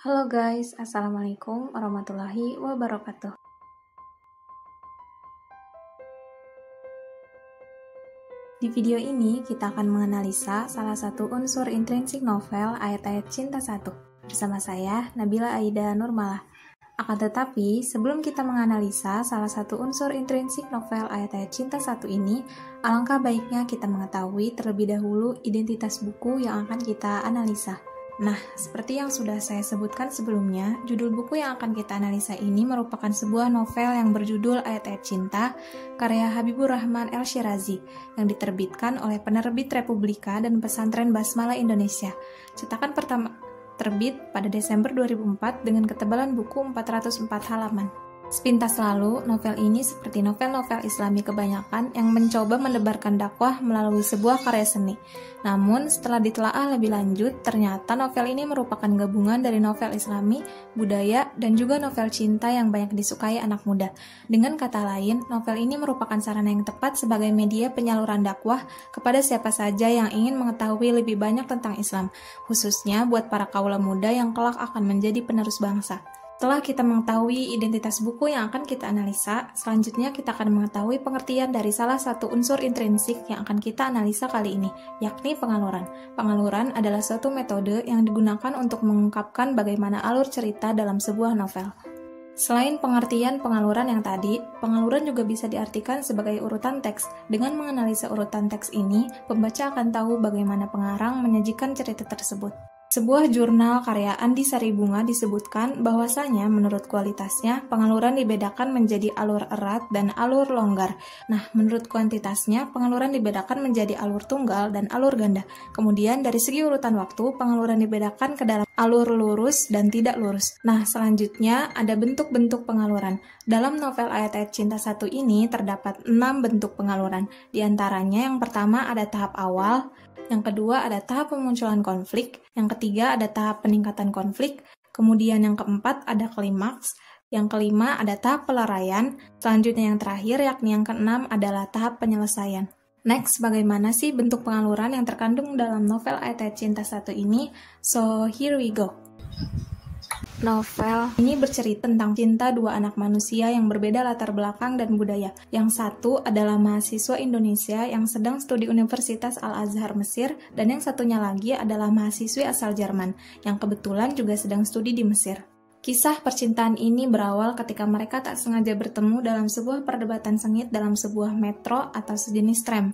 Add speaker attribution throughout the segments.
Speaker 1: Halo guys, Assalamualaikum warahmatullahi wabarakatuh. Di video ini kita akan menganalisa salah satu unsur intrinsik novel Ayat-Ayat Cinta 1 bersama saya, Nabila Aida Nurmalah. Akan tetapi, sebelum kita menganalisa salah satu unsur intrinsik novel Ayat-Ayat Cinta 1 ini, alangkah baiknya kita mengetahui terlebih dahulu identitas buku yang akan kita analisa. Nah, seperti yang sudah saya sebutkan sebelumnya, judul buku yang akan kita analisa ini merupakan sebuah novel yang berjudul Ayat-Ayat Cinta, karya Habibur Rahman El-Shirazi, yang diterbitkan oleh penerbit Republika dan Pesantren Basmalah Indonesia. Cetakan pertama terbit pada Desember 2004 dengan ketebalan buku 404 halaman. Sepintas lalu, novel ini seperti novel-novel Islami kebanyakan yang mencoba menebarkan dakwah melalui sebuah karya seni. Namun, setelah ditelaah lebih lanjut, ternyata novel ini merupakan gabungan dari novel Islami, budaya, dan juga novel cinta yang banyak disukai anak muda. Dengan kata lain, novel ini merupakan sarana yang tepat sebagai media penyaluran dakwah kepada siapa saja yang ingin mengetahui lebih banyak tentang Islam, khususnya buat para kaula muda yang kelak akan menjadi penerus bangsa. Setelah kita mengetahui identitas buku yang akan kita analisa, selanjutnya kita akan mengetahui pengertian dari salah satu unsur intrinsik yang akan kita analisa kali ini, yakni pengaluran. Pengaluran adalah suatu metode yang digunakan untuk mengungkapkan bagaimana alur cerita dalam sebuah novel. Selain pengertian pengaluran yang tadi, pengaluran juga bisa diartikan sebagai urutan teks. Dengan menganalisa urutan teks ini, pembaca akan tahu bagaimana pengarang menyajikan cerita tersebut. Sebuah jurnal karya Andi Saribunga disebutkan bahwasanya menurut kualitasnya, pengaluran dibedakan menjadi alur erat dan alur longgar. Nah, menurut kuantitasnya, pengaluran dibedakan menjadi alur tunggal dan alur ganda. Kemudian, dari segi urutan waktu, pengaluran dibedakan ke dalam alur lurus dan tidak lurus. Nah, selanjutnya ada bentuk-bentuk pengaluran. Dalam novel Ayat-Ayat Cinta 1 ini terdapat 6 bentuk pengaluran. Di antaranya yang pertama ada tahap awal, yang kedua ada tahap pemunculan konflik, yang ketiga ada tahap peningkatan konflik, kemudian yang keempat ada klimaks, yang kelima ada tahap peleraian, selanjutnya yang terakhir yakni yang keenam adalah tahap penyelesaian. Next, bagaimana sih bentuk pengaluran yang terkandung dalam novel Ayat-Ayat Cinta 1 ini? So, here we go. Novel ini bercerita tentang cinta dua anak manusia yang berbeda latar belakang dan budaya. Yang satu adalah mahasiswa Indonesia yang sedang studi Universitas Al-Azhar Mesir, dan yang satunya lagi adalah mahasiswi asal Jerman, yang kebetulan juga sedang studi di Mesir. Kisah percintaan ini berawal ketika mereka tak sengaja bertemu dalam sebuah perdebatan sengit dalam sebuah metro atau sejenis tram.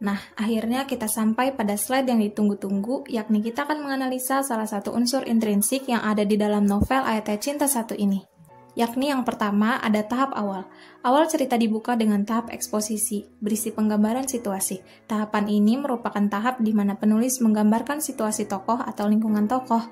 Speaker 1: Nah, akhirnya kita sampai pada slide yang ditunggu-tunggu, yakni kita akan menganalisa salah satu unsur intrinsik yang ada di dalam novel Ayat-Ayat Cinta 1 ini. Yakni yang pertama ada tahap awal. Awal cerita dibuka dengan tahap eksposisi, berisi penggambaran situasi. Tahapan ini merupakan tahap di mana penulis menggambarkan situasi tokoh atau lingkungan tokoh.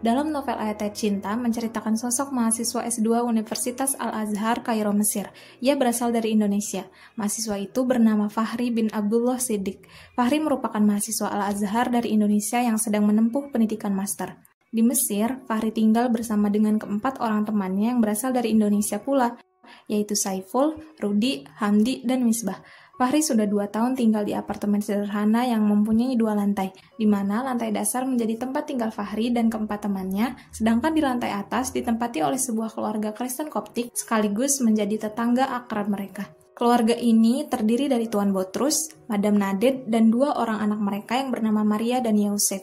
Speaker 1: Dalam novel Ayat-Ayat Cinta menceritakan sosok mahasiswa S2 Universitas Al-Azhar Kairo Mesir. Ia berasal dari Indonesia. Mahasiswa itu bernama Fahri bin Abdullah Siddiq. Fahri merupakan mahasiswa Al-Azhar dari Indonesia yang sedang menempuh pendidikan master. Di Mesir, Fahri tinggal bersama dengan keempat orang temannya yang berasal dari Indonesia pula, yaitu Saiful, Rudi, Hamdi, dan Misbah. Fahri sudah 2 tahun tinggal di apartemen sederhana yang mempunyai 2 lantai, di mana lantai dasar menjadi tempat tinggal Fahri dan keempat temannya, sedangkan di lantai atas ditempati oleh sebuah keluarga Kristen Koptik sekaligus menjadi tetangga akrab mereka. Keluarga ini terdiri dari Tuan Botrus, Madam Naded, dan 2 orang anak mereka yang bernama Maria dan Yosef.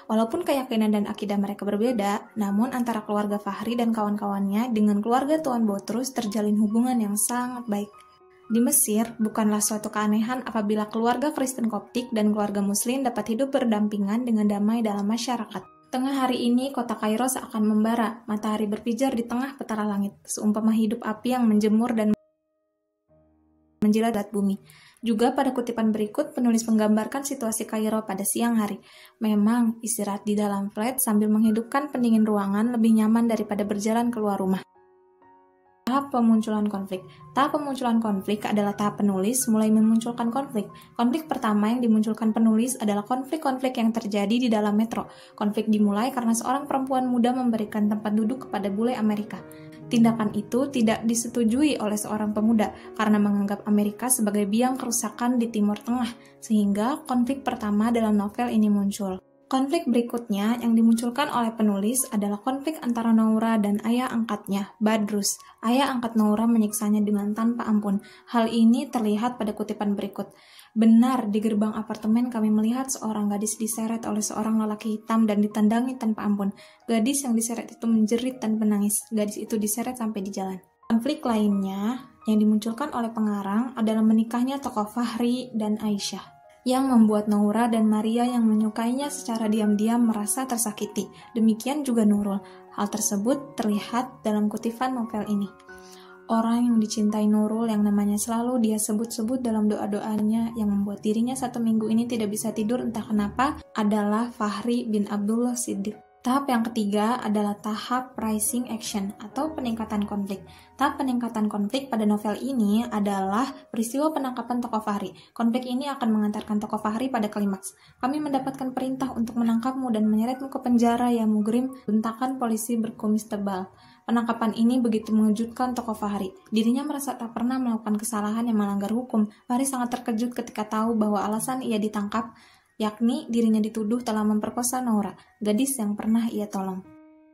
Speaker 1: Walaupun keyakinan dan akidah mereka berbeda, namun antara keluarga Fahri dan kawan-kawannya dengan keluarga Tuan Botrus terjalin hubungan yang sangat baik. Di Mesir, bukanlah suatu keanehan apabila keluarga Kristen Koptik dan keluarga Muslim dapat hidup berdampingan dengan damai dalam masyarakat. Tengah hari ini, kota Kairo seakan membara, matahari berpijar di tengah petara langit, seumpama hidup api yang menjemur dan menjilat bumi. Juga pada kutipan berikut, penulis menggambarkan situasi Kairo pada siang hari. Memang, istirahat di dalam flat sambil menghidupkan pendingin ruangan lebih nyaman daripada berjalan keluar rumah. Tahap pemunculan konflik. Tahap pemunculan konflik adalah tahap penulis mulai memunculkan konflik. Konflik pertama yang dimunculkan penulis adalah konflik-konflik yang terjadi di dalam metro. Konflik dimulai karena seorang perempuan muda memberikan tempat duduk kepada bule Amerika. Tindakan itu tidak disetujui oleh seorang pemuda karena menganggap Amerika sebagai biang kerusakan di Timur Tengah, sehingga konflik pertama dalam novel ini muncul. Konflik berikutnya yang dimunculkan oleh penulis adalah konflik antara Noura dan ayah angkatnya, Badrus. Ayah angkat Noura menyiksanya dengan tanpa ampun. Hal ini terlihat pada kutipan berikut. Benar, di gerbang apartemen kami melihat seorang gadis diseret oleh seorang lelaki hitam dan ditendangi tanpa ampun. Gadis yang diseret itu menjerit dan menangis. Gadis itu diseret sampai di jalan. Konflik lainnya yang dimunculkan oleh pengarang adalah menikahnya tokoh Fahri dan Aisyah, yang membuat Noura dan Maria yang menyukainya secara diam-diam merasa tersakiti. Demikian juga Nurul. Hal tersebut terlihat dalam kutipan novel ini. Orang yang dicintai Nurul yang namanya selalu dia sebut-sebut dalam doa-doanya yang membuat dirinya 1 minggu ini tidak bisa tidur entah kenapa adalah Fahri bin Abdullah Siddiq. Tahap yang ketiga adalah tahap rising action atau peningkatan konflik. Tahap peningkatan konflik pada novel ini adalah peristiwa penangkapan tokoh Fahri. Konflik ini akan mengantarkan tokoh Fahri pada klimaks. Kami mendapatkan perintah untuk menangkapmu dan menyeretmu ke penjara ya mugrim, bentakan polisi berkumis tebal. Penangkapan ini begitu mengejutkan tokoh Fahri. Dirinya merasa tak pernah melakukan kesalahan yang melanggar hukum. Fahri sangat terkejut ketika tahu bahwa alasan ia ditangkap yakni dirinya dituduh telah memperkosa Noura, gadis yang pernah ia tolong.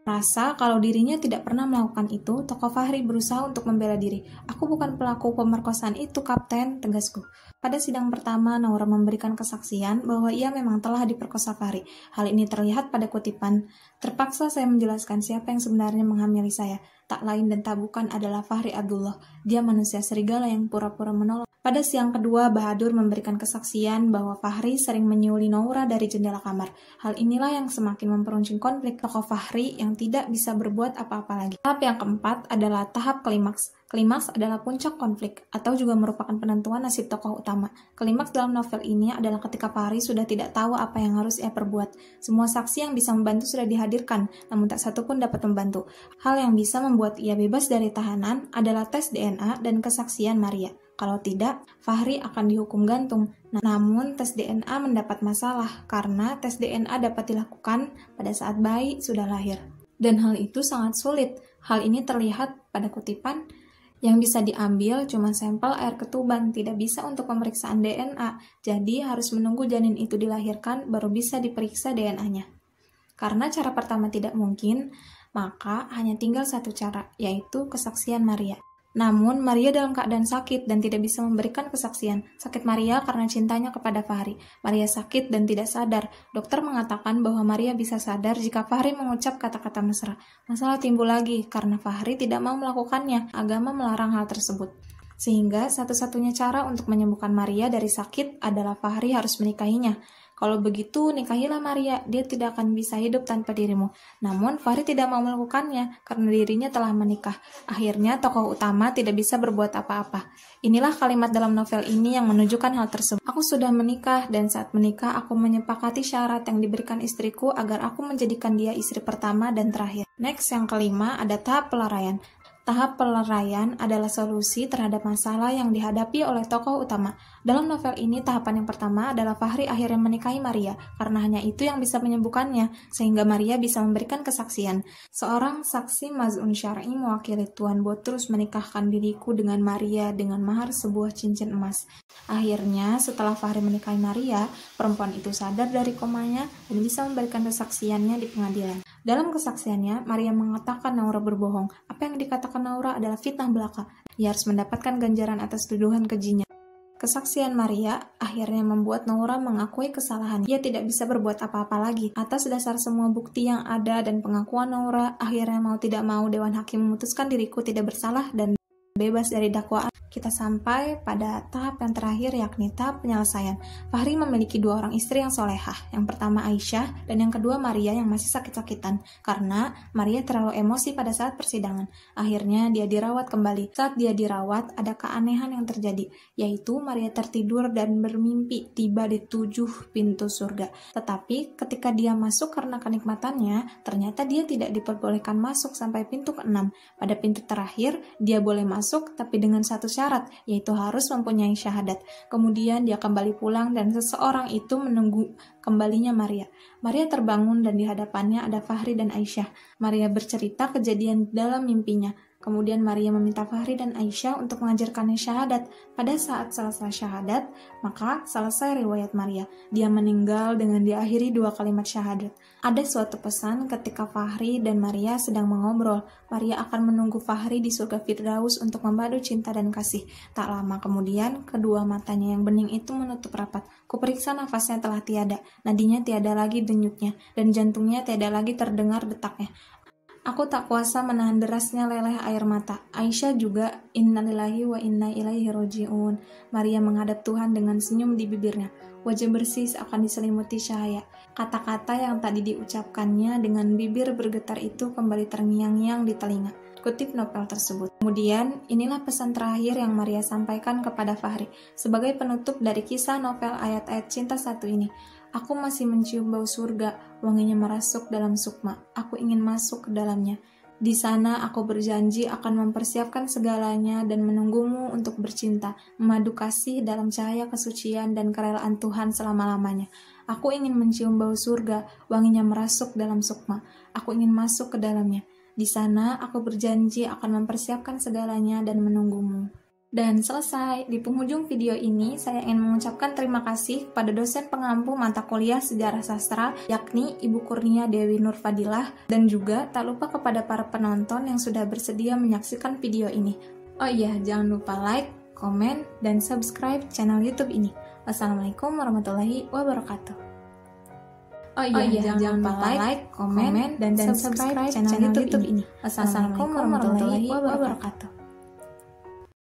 Speaker 1: Rasa kalau dirinya tidak pernah melakukan itu, tokoh Fahri berusaha untuk membela diri. Aku bukan pelaku pemerkosaan itu, Kapten, tegasku. Pada sidang pertama, Noura memberikan kesaksian bahwa ia memang telah diperkosa Fahri. Hal ini terlihat pada kutipan, terpaksa saya menjelaskan siapa yang sebenarnya menghamili saya. Tak lain dan tak bukan adalah Fahri Abdullah. Dia manusia serigala yang pura-pura menolong. Pada siang kedua, Bahadur memberikan kesaksian bahwa Fahri sering menyuli Noura dari jendela kamar. Hal inilah yang semakin memperuncing konflik tokoh Fahri yang tidak bisa berbuat apa-apa lagi. Tahap yang keempat adalah tahap klimaks. Klimaks adalah puncak konflik atau juga merupakan penentuan nasib tokoh utama. Klimaks dalam novel ini adalah ketika Fahri sudah tidak tahu apa yang harus ia perbuat. Semua saksi yang bisa membantu sudah dihadirkan, namun tak satu pun dapat membantu. Hal yang bisa membuat ia bebas dari tahanan adalah tes DNA dan kesaksian Maria. Kalau tidak, Fahri akan dihukum gantung. Namun, tes DNA mendapat masalah karena tes DNA dapat dilakukan pada saat bayi sudah lahir. Dan hal itu sangat sulit. Hal ini terlihat pada kutipan, yang bisa diambil cuma sampel air ketuban, tidak bisa untuk pemeriksaan DNA. Jadi, harus menunggu janin itu dilahirkan baru bisa diperiksa DNA-nya. Karena cara pertama tidak mungkin, maka hanya tinggal satu cara, yaitu kesaksian Maria. Namun, Maria dalam keadaan sakit dan tidak bisa memberikan kesaksian. Sakit Maria karena cintanya kepada Fahri. Maria sakit dan tidak sadar. Dokter mengatakan bahwa Maria bisa sadar jika Fahri mengucap kata-kata mesra. Masalah timbul lagi karena Fahri tidak mau melakukannya. Agama melarang hal tersebut. Sehingga satu-satunya cara untuk menyembuhkan Maria dari sakit adalah Fahri harus menikahinya. Kalau begitu, nikahilah Maria, dia tidak akan bisa hidup tanpa dirimu. Namun, Fahri tidak mau melakukannya, karena dirinya telah menikah. Akhirnya, tokoh utama tidak bisa berbuat apa-apa. Inilah kalimat dalam novel ini yang menunjukkan hal tersebut. Aku sudah menikah, dan saat menikah, aku menyepakati syarat yang diberikan istriku agar aku menjadikan dia istri pertama dan terakhir. Next, yang kelima, ada tahap pelaraian. Tahap pelaraian adalah solusi terhadap masalah yang dihadapi oleh tokoh utama. Dalam novel ini, tahapan yang pertama adalah Fahri akhirnya menikahi Maria, karena hanya itu yang bisa menyembuhkannya, sehingga Maria bisa memberikan kesaksian. Seorang saksi maz'un syar'i mewakili Tuan Botrus menikahkan diriku dengan Maria dengan mahar sebuah cincin emas. Akhirnya, setelah Fahri menikahi Maria, perempuan itu sadar dari komanya dan bisa memberikan kesaksiannya di pengadilan. Dalam kesaksiannya, Maria mengatakan Noura berbohong. Apa yang dikatakan Noura adalah fitnah belaka. Ia harus mendapatkan ganjaran atas tuduhan kejinya. Kesaksian Maria akhirnya membuat Noura mengakui kesalahan. Ia tidak bisa berbuat apa-apa lagi. Atas dasar semua bukti yang ada dan pengakuan Noura, akhirnya mau tidak mau Dewan Hakim memutuskan diriku tidak bersalah dan bebas dari dakwaan. Kita sampai pada tahap yang terakhir, yakni tahap penyelesaian. Fahri memiliki 2 orang istri yang solehah. Yang pertama Aisyah dan yang kedua Maria yang masih sakit-sakitan karena Maria terlalu emosi pada saat persidangan. Akhirnya dia dirawat kembali. Saat dia dirawat, ada keanehan yang terjadi, yaitu Maria tertidur dan bermimpi tiba di 7 pintu surga. Tetapi ketika dia masuk karena kenikmatannya, ternyata dia tidak diperbolehkan masuk sampai pintu ke-6. Pada pintu terakhir, dia boleh masuk tapi dengan satu syarat, yaitu harus mempunyai syahadat. Kemudian dia kembali pulang dan seseorang itu menunggu kembalinya Maria. Maria terbangun dan di hadapannya ada Fahri dan Aisyah. Maria bercerita kejadian dalam mimpinya. Kemudian Maria meminta Fahri dan Aisyah untuk mengajarkannya syahadat. Pada saat selesai syahadat, maka selesai riwayat Maria. Dia meninggal dengan diakhiri 2 kalimat syahadat. Ada suatu pesan ketika Fahri dan Maria sedang mengobrol. Maria akan menunggu Fahri di surga Firdaus untuk memadu cinta dan kasih. Tak lama kemudian, kedua matanya yang bening itu menutup rapat. Kuperiksa nafasnya telah tiada, nadinya tiada lagi denyutnya, dan jantungnya tiada lagi terdengar detaknya. Aku tak kuasa menahan derasnya leleh air mata. Aisyah juga, innalillahi wa inna ilaihi roji'un. Maria menghadap Tuhan dengan senyum di bibirnya. Wajah bersih akan diselimuti cahaya. Kata-kata yang tadi diucapkannya dengan bibir bergetar itu kembali terngiang-ngiang di telinga. Kutip novel tersebut. Kemudian, inilah pesan terakhir yang Maria sampaikan kepada Fahri. Sebagai penutup dari kisah novel ayat-ayat cinta 1 ini. Aku masih mencium bau surga, wanginya merasuk dalam sukma. Aku ingin masuk ke dalamnya. Di sana aku berjanji akan mempersiapkan segalanya dan menunggumu untuk bercinta, memadu kasih dalam cahaya kesucian dan kerelaan Tuhan selama-lamanya. Aku ingin mencium bau surga, wanginya merasuk dalam sukma. Aku ingin masuk ke dalamnya. Di sana aku berjanji akan mempersiapkan segalanya dan menunggumu. Dan selesai. Di penghujung video ini, saya ingin mengucapkan terima kasih kepada dosen pengampu mata kuliah Sejarah Sastra, yakni Ibu Kurnia Dewi Nurfadilah, dan juga tak lupa kepada para penonton yang sudah bersedia menyaksikan video ini. Oh iya, jangan lupa like, komen, dan subscribe channel YouTube ini. Wassalamualaikum warahmatullahi wabarakatuh. Oh iya, jangan lupa like, komen, dan subscribe channel YouTube ini. Wassalamualaikum warahmatullahi wabarakatuh.